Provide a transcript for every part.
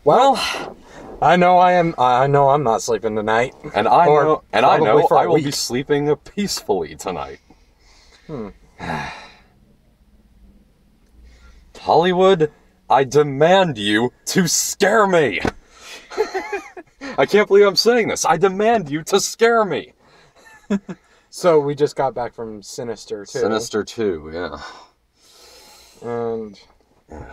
Well, I know I'm not sleeping tonight. And I know I will week. be sleeping peacefully tonight. Hollywood, I demand you to scare me. I can't believe I'm saying this. I demand you to scare me. So we just got back from Sinister 2. Sinister 2, yeah. And...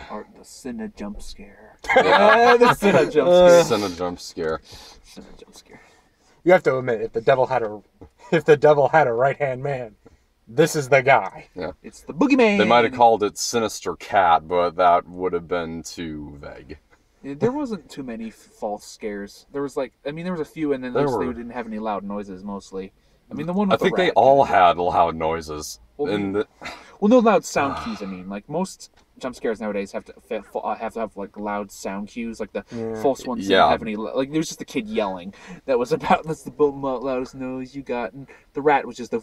Or the Cinna jump scare. the Cinna jump scare. Cinna jump scare. Cinna jump scare. You have to admit, if the devil had a right-hand man, this is the guy. Yeah. It's the boogeyman. They might have called it Sinister Cat, but that would have been too vague. There wasn't too many false scares. There was there was a few, and then they didn't have any loud noises mostly. I mean, the one with I think they all had loud noises. Well, no loud sound cues. I mean, like most jump scares nowadays have to have like loud sound cues. Like the false ones didn't have any. Like there was just a kid yelling. That's the loudest noise you got, and the rat was just the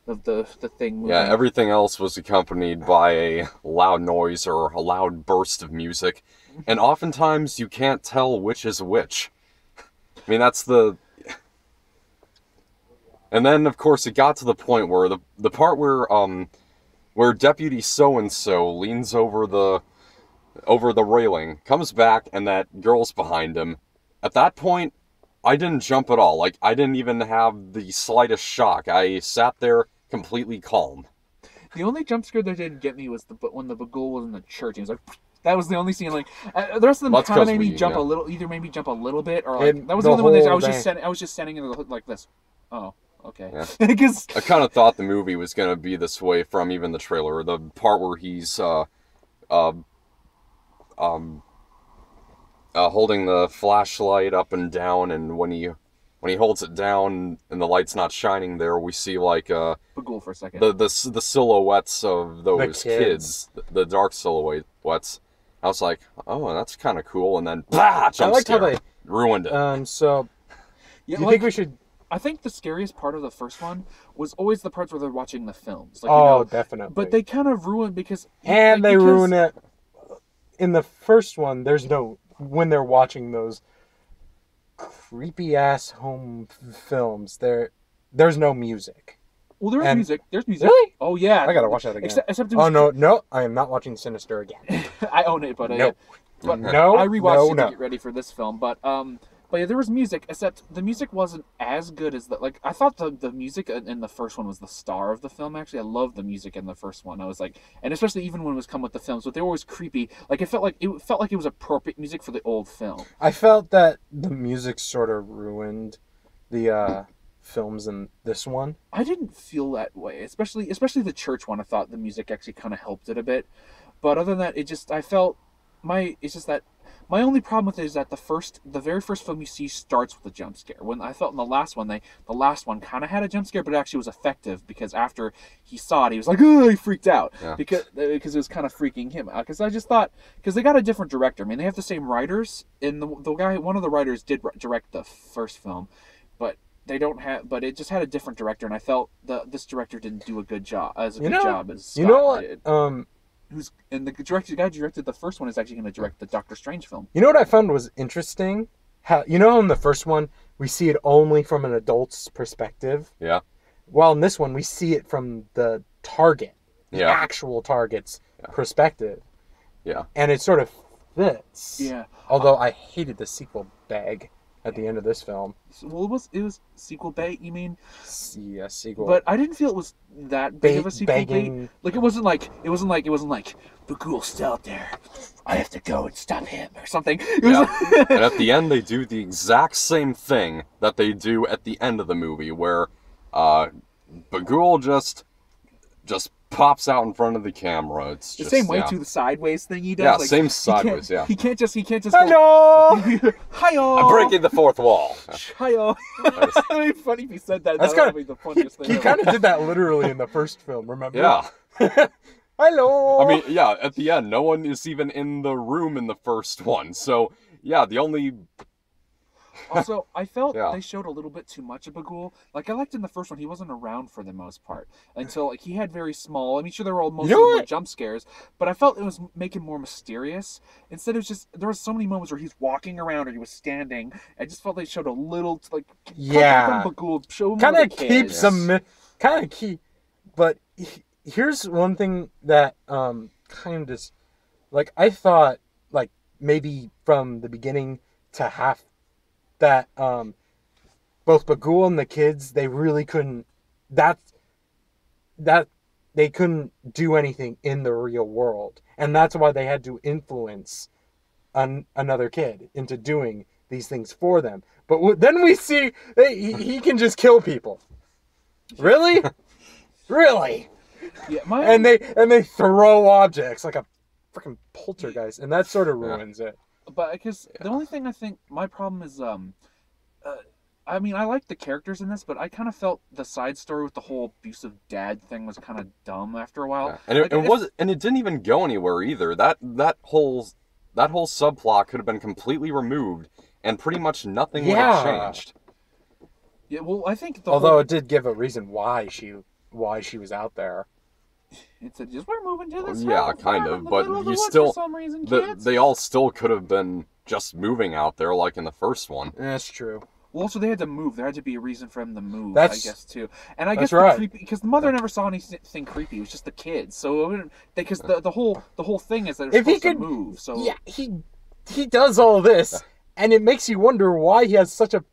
of the thing moving. Yeah, everything else was accompanied by a loud noise or a loud burst of music, and oftentimes you can't tell which is which. I mean, that's the. And then, of course, it got to the point where the part where Deputy So-and-so leans over the railing, comes back, and that girl's behind him. At that point, I didn't jump at all. Like, I didn't even have the slightest shock. I sat there completely calm. The only jump scare that didn't get me was when the Bagul was in the church. He was like, that was the only scene. Like the rest of them kind of made me jump a little. Either made me jump a little bit, or like that was the only one that I was just standing in the like this. Oh. Okay. Yeah. Because I kind of thought the movie was going to be this way from even the trailer. The part where he's holding the flashlight up and down, and when he holds it down and the light's not shining there, we see like Bagul for a second. The silhouettes of those kids, the dark silhouettes. I was like, oh, that's kind of cool, and then blah, jump scare. How they ruined it. So yeah, do you think we should? I think the scariest part of the first one was always the parts where they're watching the films. Like, definitely. But they kind of ruined because... ruin it. In the first one, when they're watching those creepy-ass home films, there's no music. Well, there's music. There's music. Really? Oh, yeah. I gotta watch that again. Except no, I am not watching Sinister again. I own it, but... No. But no, I rewatched it to get ready for this film, but yeah, there was music, except the music wasn't as good as like, I thought the music in the first one was the star of the film, actually. I loved the music in the first one. I was like, and especially even when it was come with the films, but they were always creepy. Like, it felt like it was appropriate music for the old film. I felt that the music sort of ruined the films in this one. I didn't feel that way, especially the church one. I thought the music actually kind of helped it a bit. But other than that, my only problem with it is that the very first film you see starts with a jump scare. When I felt in the last one kind of had a jump scare, but it actually was effective because after he saw it, he was like, oh, he freaked out because it was kind of freaking him out. Because I just thought, because they got a different director. I mean, they have the same writers, and one of the writers did direct the first film, but they don't have. But it just had a different director, and I felt this director didn't do a good job as Scott did. And the guy who directed the first one is actually going to direct the Doctor Strange film. You know what I found was interesting? How in the first one we see it only from an adult's perspective. Yeah. While in this one we see it from the target, the actual target's perspective. Yeah. And it sort of fits. Yeah. Although I hated the sequel bag at the end of this film. Well, it was sequel bait, you mean? Yeah, sequel. But I didn't feel it was that big of a sequel bait. Like it wasn't like Bagul's still out there. I have to go and stop him or something. And at the end they do the exact same thing that they do at the end of the movie, where Bagul just pops out in front of the camera. It's just the same way to the sideways thing he does. Yeah, like, same sideways. He can't just. Hello. Hi-yo. I'm breaking the fourth wall. Hi-yo. It'd be funny if he said that. That would be the funniest thing. He kind of did that literally in the first film. Remember? Yeah. Hello. I mean, yeah. At the end, no one is even in the room in the first one. So yeah, the only Also, I felt they showed a little bit too much of Bagul. Like, I liked in the first one, he wasn't around for the most part. Until, like, he had very small... I mean, sure, they were all mostly more jump scares, but I felt it was making more mysterious. Instead, it was just... There was so many moments where he's walking around or he was standing. I just felt they showed a little, like... Yeah. Bagul, show him kind of keeps some... Kind of keep... But here's one thing that kind of... Like, I thought, like, maybe from the beginning to half... that both Bagul and the kids, they really couldn't that they couldn't do anything in the real world, and that's why they had to influence another kid into doing these things for them. But then we see he can just kill people. Really? Really? Yeah, and they throw objects like a freaking poltergeist, and that sort of ruins it. But because the only thing I think my problem is, I mean, I like the characters in this, but I kind of felt the side story with the whole abusive dad thing was kind of dumb after a while. Yeah. And it didn't even go anywhere either. That whole subplot could have been completely removed, and pretty much nothing would have changed. Yeah, well, I think it did give a reason why she was out there. It said, just we're moving to this. Yeah, kind of, but you still, they all still could have been just moving out there like in the first one. That's true. Well, also they had to move. There had to be a reason for them to move, I guess, too. And I guess because the mother never saw anything creepy. It was just the kids. So because the whole thing is that they're supposed to move. So yeah, he does all this, and it makes you wonder why he has such a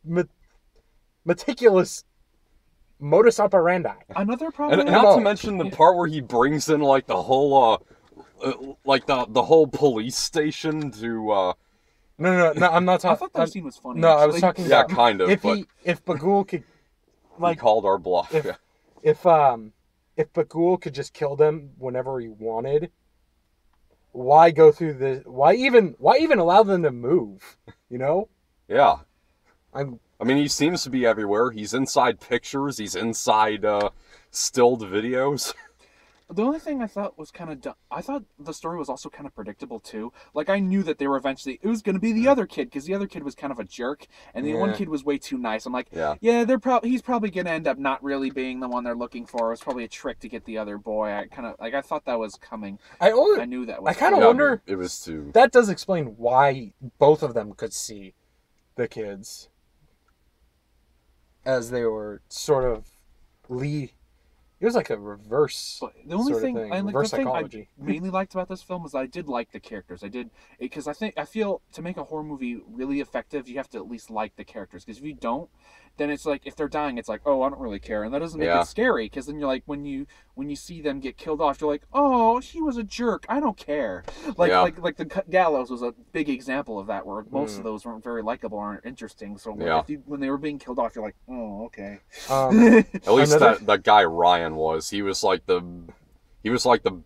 meticulous modus operandi. Another problem, and not to mention the part where he brings in like the whole the whole police station to. No, I'm not talking. I thought that scene was funny. No, I was talking about kind of. If Bagul could, like, he called our bluff. If Bagul could just kill them whenever he wanted, why go through the? Why even allow them to move? You know? Yeah. I mean, he seems to be everywhere. He's inside pictures. He's inside stilled videos. The only thing I thought was kind of dumb, I thought the story was also kind of predictable too. Like, I knew that they were eventually, it was going to be the other kid, because the other kid was kind of a jerk, and the one kid was way too nice. I'm like, he's probably going to end up not really being the one they're looking for. It was probably a trick to get the other boy. I thought that was coming. I knew that was I kind of wonder, it was too. That does explain why both of them could see the kids as they were sort of It was like a reverse. But the only thing, reverse psychology. I mainly liked about this film was I did like the characters. I did, because I feel to make a horror movie really effective, you have to at least like the characters. Because if you don't, then it's like if they're dying, it's like, oh, I don't really care, and that doesn't make it scary. Because then you're like, when you see them get killed off, you're like, oh, he was a jerk. I don't care. Like the Gallows was a big example of that, where most of those weren't very likable or aren't interesting. So when they were being killed off, you're like, oh, okay. At least that guy Ryan was. He was like the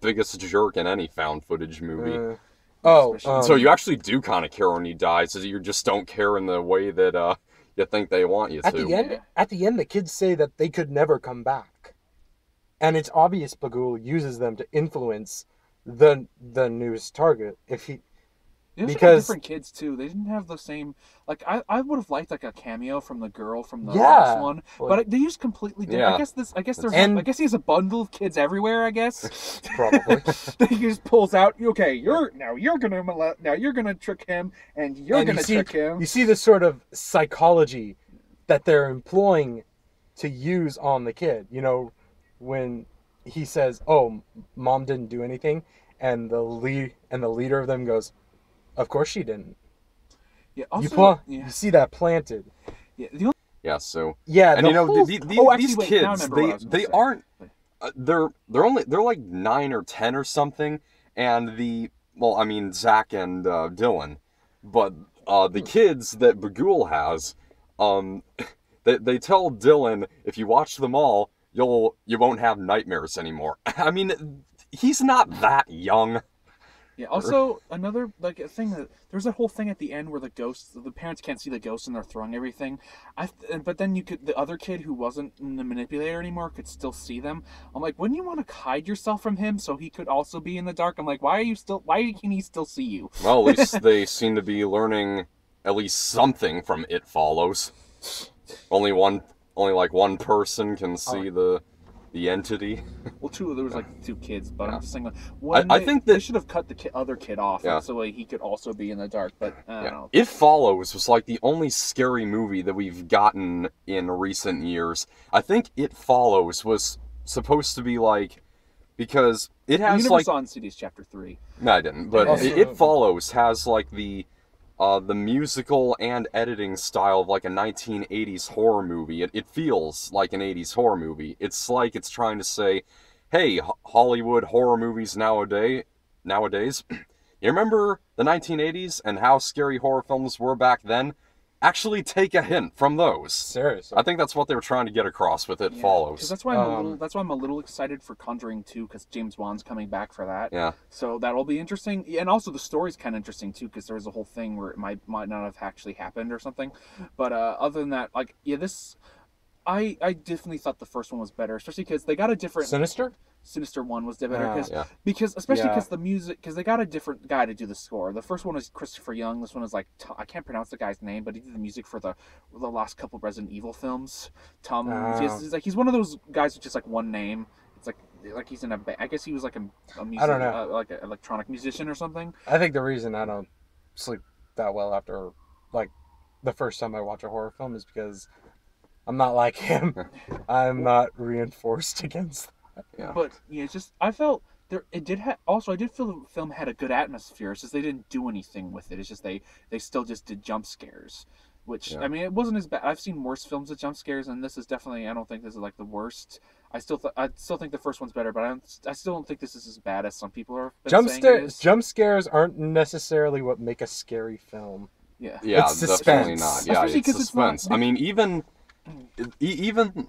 biggest jerk in any found footage movie. So you actually do kind of care when he dies. So you just don't care in the way that you think they want you to. At the end, the kids say that they could never come back, and it's obvious Bagul uses them to influence the newest target. Because different kids too, they didn't have the same. Like I would have liked like a cameo from the girl from the last one, but they used completely different. I guess he has a bundle of kids everywhere. I guess probably he just pulls out. Okay, you're gonna trick him, and you're gonna trick him. You see the sort of psychology that they're employing to use on the kid. You know, when he says, "Oh, mom didn't do anything," and the leader of them goes, "Of course she didn't." Yeah. Also, you see that planted. Yeah. So. Yeah. And these kids, they aren't. They're like 9 or 10 or something, and Zach and Dylan, but the kids that Bagul has, they tell Dylan, if you watch them all, you won't have nightmares anymore. I mean, he's not that young. Yeah. Also, another thing that there's that whole thing at the end where the parents can't see the ghost and they're throwing everything. But then the other kid who wasn't the manipulator anymore could still see them. I'm like, wouldn't you want to hide yourself from him so he could also be in the dark? I'm like, why can he still see you? Well, at least they seem to be learning at least something from It Follows. Only like one person can see the entity. Well, there was like 2 kids, but I'm just saying, I think that they should have cut the other kid off, so like, he could also be in the dark. But I don't know. It Follows was like the only scary movie that we've gotten in recent years. I think It Follows was supposed to be like, because it has you never saw Insidious Chapter 3. No, I didn't. But It Follows has like the musical and editing style of like a 1980s horror movie. It feels like an 80s horror movie. It's like it's trying to say, hey, Hollywood horror movies nowadays, you remember the 1980s and how scary horror films were back then? Actually take a hint from those. Seriously. I think that's what they were trying to get across with It Follows. That's why I'm a little excited for Conjuring 2, because James Wan's coming back for that. Yeah. So that'll be interesting. And also the story's kind of interesting too, because there's a whole thing where it might not have actually happened or something. But other than that, like, I definitely thought the first one was better, especially because they got a different Sinister 1 was better because the music, because they got a different guy to do the score. The first one is Christopher Young. This one is like I can't pronounce the guy's name, but he did the music for the last couple Resident Evil films. He's one of those guys with just like one name. It's like he's in a I guess he was like a music, I don't know. Like an electronic musician or something. I think the reason I don't sleep that well after like the first time I watch a horror film is because I'm not like him. I'm not reinforced against that. Yeah. But I felt there. It did also. I did feel the film had a good atmosphere. It's just they didn't do anything with it. It's just they still just did jump scares, which I mean, it wasn't as bad. I've seen worse films with jump scares, and this is definitely. I don't think this is like the worst. I still think the first one's better, but I still don't think this is as bad as some people are. Jump scares aren't necessarily what make a scary film. Yeah, it's definitely suspense. not. Yeah, it's suspense. I mean, even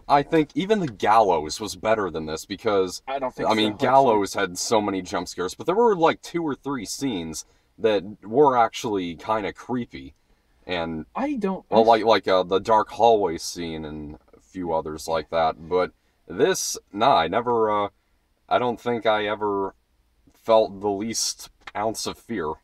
I think even the Gallows was better than this, because I don't think Gallows had so many jump scares, but there were like 2 or 3 scenes that were actually kind of creepy, and the dark hallway scene and a few others like that. But this, I never. I don't think I ever felt the least ounce of fear.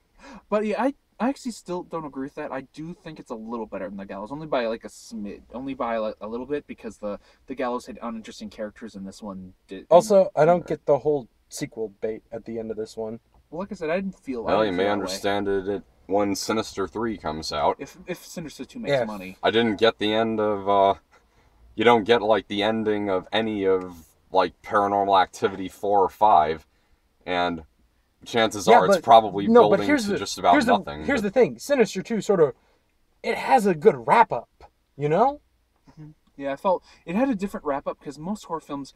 But yeah, I actually still don't agree with that. I do think it's a little better than the Gallows, only by like a smid, only by a little bit, because the Gallows had uninteresting characters and this one did. Also, I don't get the whole sequel bait at the end of this one. Well, like I said, I didn't feel. Well, you may understand it when Sinister 3 comes out. If Sinister 2 makes money. I didn't get the end of. You don't get like the ending of any of like Paranormal Activity 4 or 5, and chances are it's probably building to just about nothing. Here's the thing. Sinister 2 sort of, it has a good wrap-up, you know? Mm-hmm. Yeah, I felt it had a different wrap-up, because most horror films,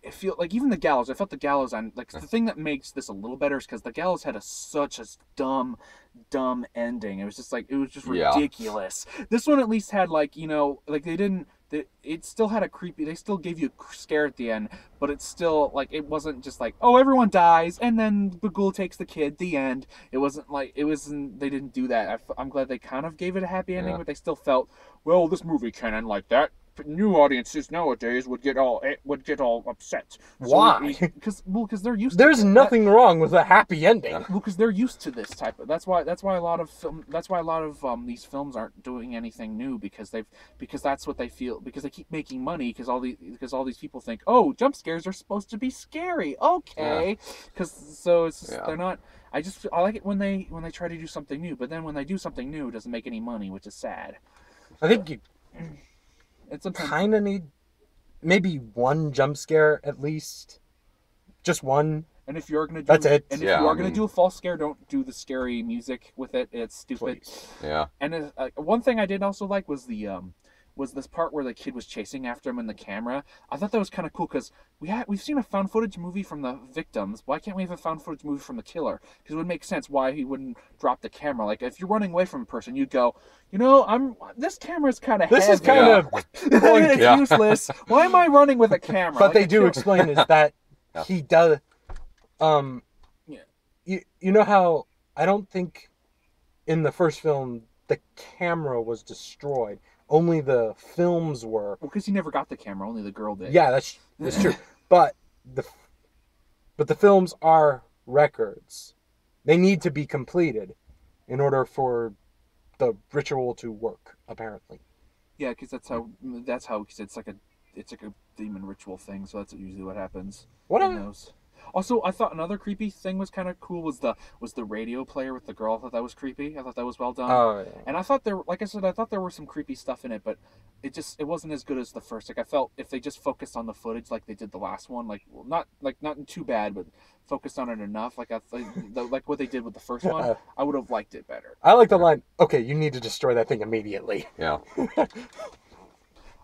I feel like, even the Gallows, I felt the Gallows on, like, the thing that makes this a little better is because the Gallows had such a dumb ending. It was just like, it was just ridiculous. This one at least had, like, like it still had a creepy, they still gave you a scare at the end, but it's still, like, it wasn't just like, oh, everyone dies, and then Bagul takes the kid, the end. It wasn't like, they didn't do that. I'm glad they kind of gave it a happy ending, but they still felt, well, this movie can't end like that. New audiences nowadays would get all upset. Why? Because they're used. There's nothing wrong with a happy ending. Well, because they're used to this type of. That's why a lot of these films aren't doing anything new, because that's what they feel, because they keep making money, because all these people think, oh, jump scares are supposed to be scary. Okay, so it's just, they're not. I like it when they try to do something new, but then when they do something new, it doesn't make any money, which is sad. I think you kind of need maybe one jump scare at least, just one. And if you're gonna do, that's it. And if you are gonna do a false scare, don't do the scary music with it. It's stupid. Please. Yeah. And one thing I did also like was was this part where the kid was chasing after him in the camera. I thought that was kind of cool, because we've seen a found footage movie from the victims. Why can't we have a found footage movie from the killer? Because it would make sense why he wouldn't drop the camera. Like, if you're running away from a person, you'd go, this camera's kind of heavy. This is kind of it's useless. Why am I running with a camera? But they do explain is that he does. You know how I don't think in the first film the camera was destroyed. Only the films were. Well, because he never got the camera. Only the girl did. Yeah, that's true. But the films are records. They need to be completed in order for the ritual to work, apparently. Yeah, because because it's like a demon ritual thing. So that's usually what happens What? in those. Also, I thought another creepy thing was kind of cool was the radio player with the girl. I thought that was creepy. I thought that was well done. Oh, yeah. And I thought like I said, I thought there were some creepy stuff in it, but it wasn't as good as the first. Like I felt if they just focused on the footage like they did the last one, not too bad, but focused on it enough, like like what they did with the first one, I would have liked it better. I like the line, okay, you need to destroy that thing immediately. Yeah.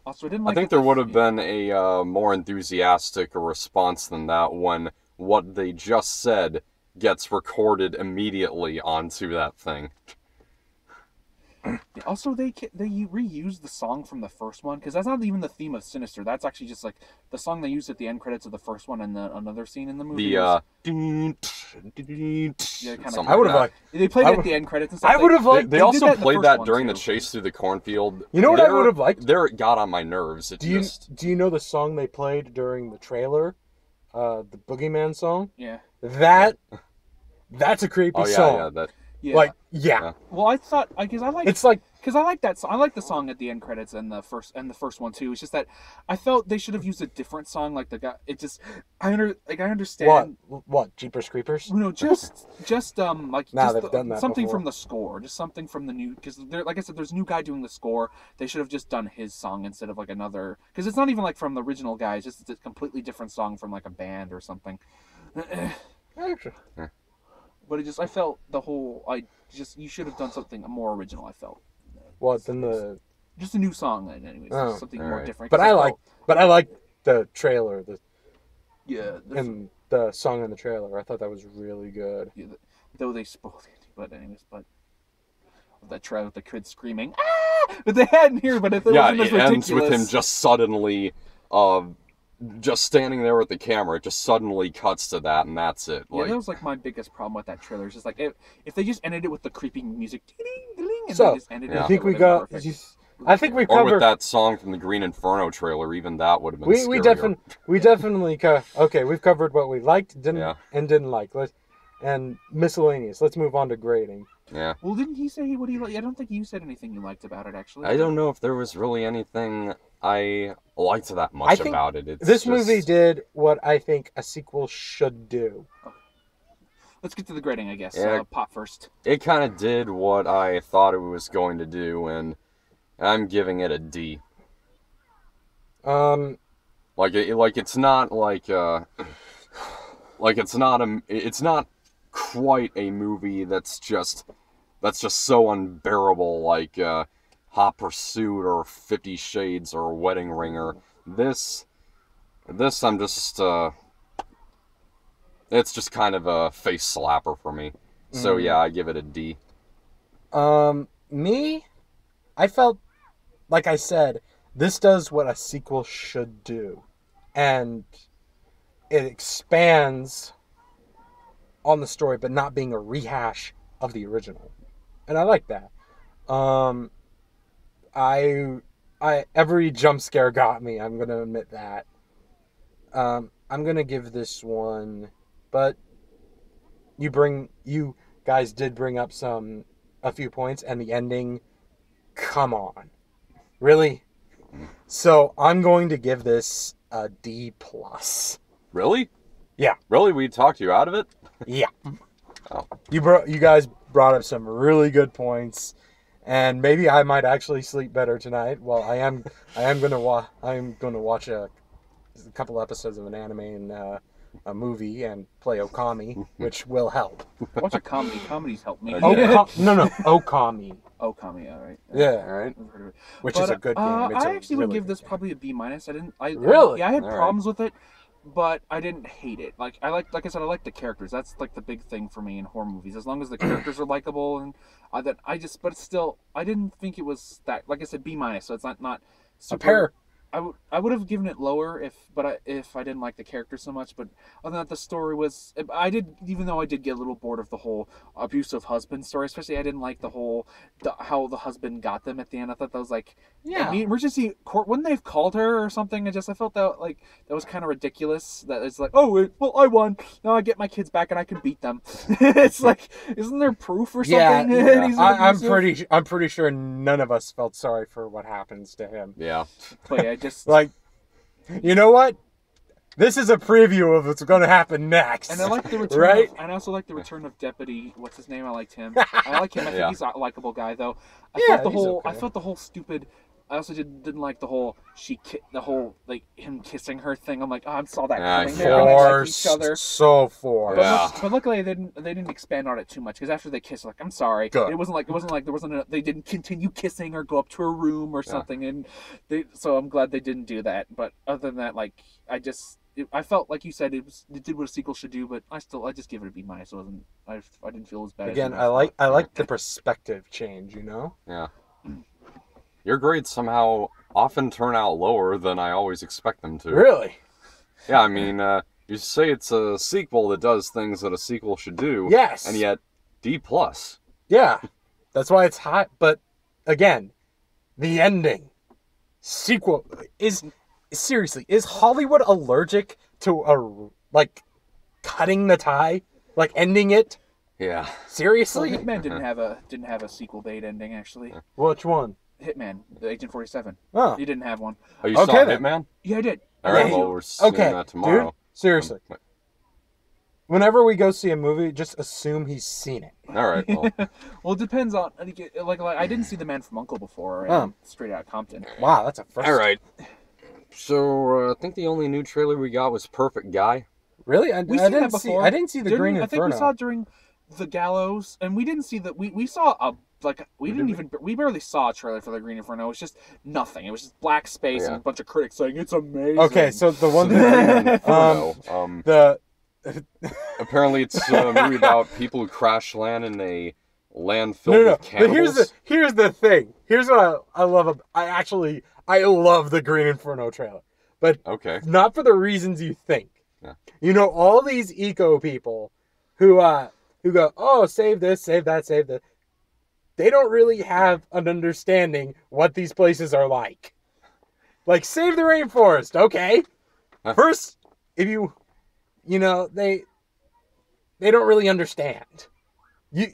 Also, I didn't like. I think there would have been a more enthusiastic response than that when what they just said gets recorded immediately onto that thing. Also, they reused the song from the first one because that's not even the theme of Sinister. That's actually just like the song they used at the end credits of the first one and another scene in the movie. Yeah, I would have liked. They played it at the end credits and stuff. I would have liked. They also played that during the chase through the cornfield. You know what I would have liked? There it got on my nerves. Do you know the song they played during the trailer? The Boogeyman song? Yeah. That's a creepy song. Yeah, that. Yeah. Like, yeah. Well, I thought because I like that song. I like the song at the end credits and the first one too. It's just that I felt they should have used a different song. Like the guy, it just I understand. What Jeepers Creepers? No, just like Nah, just they've done that something before. from the score, just something from the new. Because like I said, there's a new guy doing the score. They should have just done his song instead of like another. Because it's not even like from the original guy. It's just a completely different song from like a band or something. But I felt you should have done something more original. I felt. What then Just a new song, anyways. Oh, something more different. But I like the trailer, and the song in the trailer. I thought that was really good. Yeah, though they spoiled it, but that trailer with the kid screaming, ah! But they hadn't here. But it wasn't as ridiculous. Ends with him just suddenly, just standing there with the camera. It just suddenly cuts to that, and that's it. Yeah, that was like my biggest problem with that trailer. It's just like if they just ended it with the creepy music, and So, they just ended it. I think we got. I think we or covered with that song from the Green Inferno trailer. Even that would have been. we definitely okay. We've covered what we liked, didn't like. And miscellaneous. Let's move on to grading. Yeah. Well, didn't he say what he liked? I don't think you said anything you liked about it, actually. I don't know if there was really anything I liked that much about it. This movie did what I think a sequel should do. Okay. Let's get to the grading, I guess. Yeah. Pop first. It kind of did what I thought it was going to do, and I'm giving it a D. It's not it's not quite a movie that's just so unbearable like Hot Pursuit or 50 Shades or Wedding Ringer. This I'm just it's just kind of a face slapper for me. So yeah, I give it a D. Me, I felt like I said, this does what a sequel should do, and it expands on the story, but not being a rehash of the original, and I like that. Every jump scare got me. I'm gonna admit that. I'm gonna give this one, but you guys did bring up a few points, and the ending. Come on, really? So I'm going to give this a D+. Really? Yeah. Really? We talked you out of it? Yeah. Oh. You guys brought up some really good points, and maybe I might actually sleep better tonight. Well, I am gonna watch a couple episodes of an anime and a movie and play Okami, which will help. Watch a comedy. Comedies help me. No, Okami. Okami, all right. Yeah, All right. which is a good game. I actually would really give this good game. probably a B-. Really? Yeah, I had All problems with it, but I didn't hate it. Like I said, I like the characters. That's like the big thing for me in horror movies. As long as the characters are likable, and but still, I didn't think it was that. Like I said, B-. So it's not super. I would have given it lower if I didn't like the character so much. But other than that, the story was even though I did get a little bored of the whole abusive husband story, especially I didn't like how the husband got them at the end. I thought that was like emergency court. Wouldn't they have called her or something? I felt that that was kind of ridiculous. That it's like, oh well, I won, now I get my kids back and I can beat them. It's like, isn't there proof or something? I'm pretty sure none of us felt sorry for what happens to him. Yeah. But yeah, just like, you know what? This is a preview of what's going to happen next. And I like the return. Right? And I also like the return of Deputy. What's his name? I liked him. I like him. I think he's a likable guy, though. I felt the whole stupid. I also didn't like the whole like him kissing her thing. I'm like, oh, I saw that coming. They're gonna like each other. So forced. But luckily they didn't expand on it too much, because after they kissed, like, I'm sorry, good. It wasn't like they didn't continue kissing or go up to her room or something, and so I'm glad they didn't do that. But other than that, like, I felt like you said it did what a sequel should do, but I just give it a B-. I didn't feel as bad. Again, I like the perspective change. You know. Yeah. Your grades somehow often turn out lower than I always expect them to. Really? Yeah, I mean, you say it's a sequel that does things that a sequel should do. Yes. And yet, D+. Yeah, that's why it's hot. But again, the ending sequel is Hollywood allergic to cutting the tie, like ending it? Yeah. Seriously? Well, Hitman didn't have a sequel bait ending, actually. Which one? Hitman, the Agent 47. Oh. He didn't have one. Oh, you saw Hitman? Yeah, I did. All right, well, we're seeing that tomorrow. Dude, seriously. Whenever we go see a movie, just assume he's seen it. All right, well. Well, it depends on, like I didn't see The Man from U.N.C.L.E. before, Straight Outta Compton. Wow, that's a first. All right. So, I think the only new trailer we got was Perfect Guy. Really? I didn't see the Green Inferno. I think we saw it during The Gallows, and we didn't see we saw a we barely saw a trailer for the Green Inferno. It was just nothing. It was just black space and a bunch of critics saying it's amazing. Okay, so the one thing, apparently it's a movie about people who crash land in a land filled with cannibals. But here's the thing. Here's what I love. I love the Green Inferno trailer, but not for the reasons you think. Yeah. You know, all these eco people who go, oh, save this, save that, save that. They don't really have an understanding what these places are like. Like, save the rainforest, okay? First, if they don't really understand.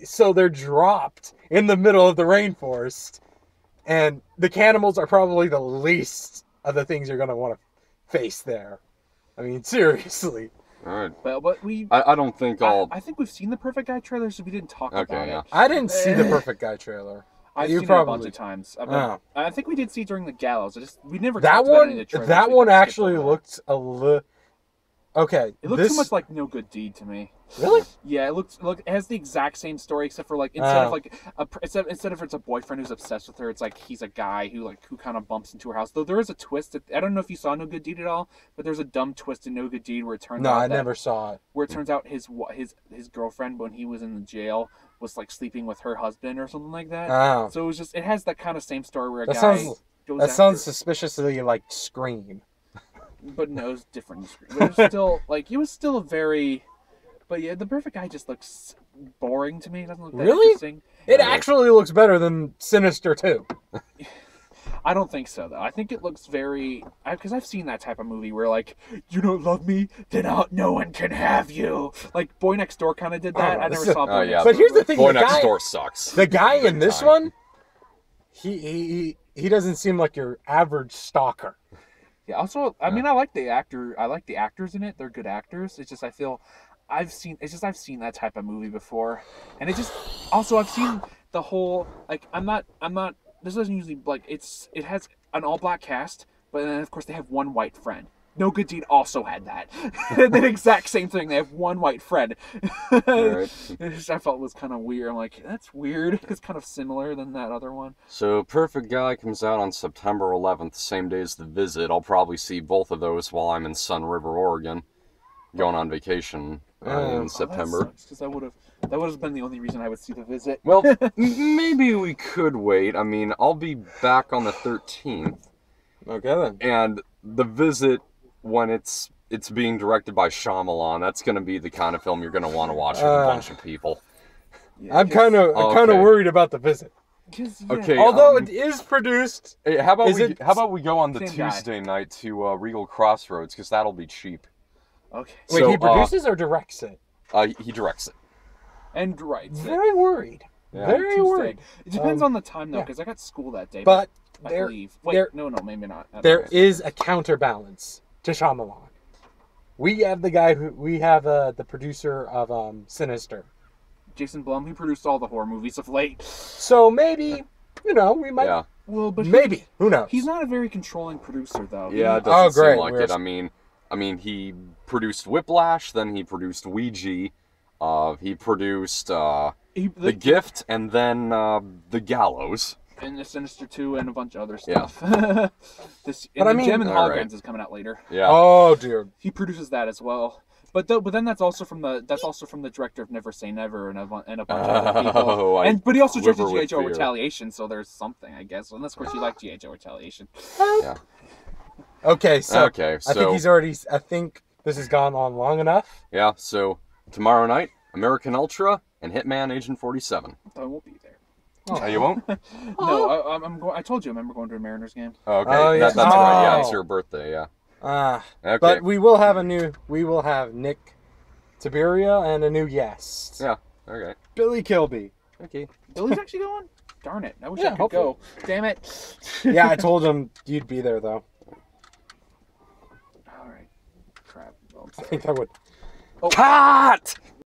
So they're dropped in the middle of the rainforest, and the cannibals are probably the least of the things you're going to want to face there. I mean, seriously. All right. But I don't think I think we've seen the Perfect Guy trailer, so we didn't talk about it. I didn't see the Perfect Guy trailer. I've seen it a bunch of times. I think we did see it during the Gallows. We never talked about any of the trailers. That one actually looked a little. Okay. It looked too much like No Good Deed to me. Really? Yeah, it has the exact same story, except for instead of it's a boyfriend who's obsessed with her, it's like he's a guy who kind of bumps into her house. Though there is a twist. I don't know if you saw No Good Deed at all, but there's a dumb twist in No Good Deed where it turns out. No, I never saw it. Where it turns out his girlfriend, when he was in the jail, was like sleeping with her husband or something like that. Oh. So it has that kind of same story where that sounds suspiciously like Scream. But no, it was different. But it was still a very. But yeah, the Perfect Guy just looks boring to me. It doesn't look that interesting. It actually looks better than Sinister 2. I don't think so, though. I think it looks very... Because I've seen that type of movie where, like, you don't love me? Then no one can have you. Like, Boy Next Door kind of did that. I never saw Boy Next Door. But here's the thing. Boy Next Door sucks. The guy in this one, he doesn't seem like your average stalker. Yeah, also, I mean, I like the actors in it. They're good actors. It's just, I feel... I've seen that type of movie before. And it just... Also, I've seen the whole... Like, I'm not... This doesn't usually, like, it has an all-black cast, but then, of course, they have one white friend. No Good Deed also had that. The exact same thing. They have one white friend. Right. I felt it was kind of weird. I'm like, that's weird. It's kind of similar than that other one. So, Perfect Guy comes out on September 11th, same day as The Visit. I'll probably see both of those while I'm in Sun River, Oregon, going on vacation in September. Because that would have been the only reason I would see The Visit. Well, maybe we could wait. I mean, I'll be back on the 13th. Okay then. And The Visit, when it's being directed by Shyamalan, that's going to be the kind of film you're going to want to watch with a bunch of people. Yeah, I'm kind of worried about The Visit. Yeah. Okay. Although it is produced. Hey, how about we go on the Same guy. Tuesday night to Regal Crossroads, because that'll be cheap. Okay. Wait, So, he produces or directs it? He directs it. And right. Very worried. Yeah. Very Tuesday. worried. It depends on the time though, yeah. because I got school that day. But I there, believe. Wait, there, no, maybe not. there is a counterbalance to Shyamalan. We have the guy the producer of Sinister. Jason Blum. He produced all the horror movies of late. So maybe, we might. Yeah. Well, but Maybe. Who knows? He's not a very controlling producer though. Yeah, it Oh, doesn't great. seem like We're- it. I mean, he produced Whiplash, then he produced Ouija, he produced The Gift, and then The Gallows. And the Sinister 2 and a bunch of other stuff. Gem and All Holograms right. is coming out later. Yeah. Oh, dude. He produces that as well. But then that's also from the director of Never Say Never and a bunch of other people. But he also directed quiver G.I. with Joe fear. Retaliation, so there's something, I guess. Unless, of course, you like G.I. Joe Retaliation. Yeah. Okay, so I think this has gone on long enough. Yeah, so tomorrow night, American Ultra and Hitman Agent 47. I won't be there. Oh, you won't? No, I told you I remember going to a Mariners game. Oh, okay. Oh, yeah. That's right. Yeah, Oh. it's your birthday, yeah. Okay. But we will have Nick Tiberia and a new guest. Yeah, okay. Billy Kilby. Okay. Billy's actually going? Darn it. I wish Yeah, I could go. Damn it. Yeah, I told him you'd be there, though. All right. Crap. Oh, I'm I sorry. think I would. Cut!